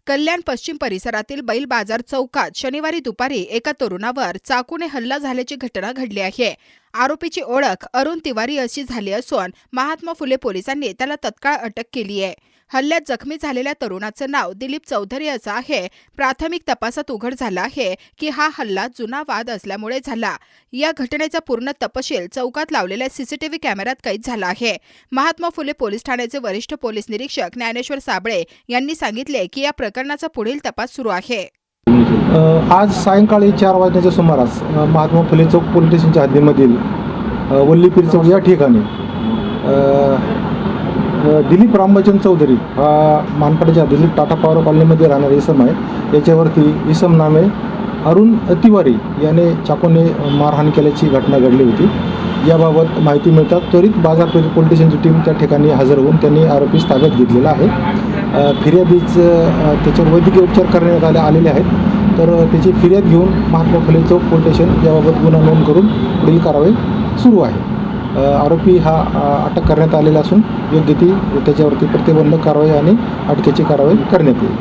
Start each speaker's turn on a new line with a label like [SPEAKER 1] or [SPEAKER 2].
[SPEAKER 1] कल्याण पश्चिम परिसरातील बैल बाजार चौकात शनिवारी दुपारी एका तरुणावर चाकूने हल्ला झाल्याची घटना घडली आहे। आरोपीची ओळख अरुण तिवारी अशी झाली असून महात्मा फुले पोलिसांनी त्याला तत्काळ अटक केली आहे। हल्ल्यात जखमी झालेल्या तरुणाचं नाव दिलीप चौधरी असं आहे। प्राथमिक तपासात उघड झालं आहे की हा हल्ला जुना वाद असल्यामुळे झाला। या घटनेचा पूर्ण तपशील चौकात लावलेल्या सीसीटीव्ही कॅमेऱ्यात कैद झाला आहे। महात्मा फुले पोलीस ठाण्याचे वरिष्ठ पोलीस निरीक्षक ज्ञानेश्वर साबळे यांनी सांगितले की या प्रकरणाचा पुढील तपास सुरू आहे।
[SPEAKER 2] आज सायंकाळी 4 वाजण्याच्या सुमारास महात्मा फुले चौक पोलीस स्टेशनच्या हद्दीमधील वल्लीपीर चौक या ठिकाणी दिलीप रामबचन चौधरी हा मानपाड्याच्या दिलीप टाटा पॉवर कॉलनीमध्ये राहणारा इसम आहे। याच्यावरती इसम नामे अरुण तिवारी याने चाकूने मारहाण केल्याची घटना घडली होती। याबाबत माहिती मिळतात त्वरित बाजारपेठ पोलीस स्टेशनची टीम त्या ठिकाणी हजर होऊन त्यांनी आरोपीस ताब्यात घेतलेला आहे। फिर्यादीच त्याच्यावर वैद्यकीय उपचार करण्यात आलेले आहेत। तर त्याची फिर्याद घेऊन महात्मा फुले चौक पोलीस स्टेशन याबाबत गुन्हा नोंद करून पुढील कारवाई सुरू आहे। आरोपी हा अटक करण्यात आलेला असून योग्य ती त्याच्यावरती प्रतिबंधक कारवाई आणि अटकेची कारवाई करण्यात येईल।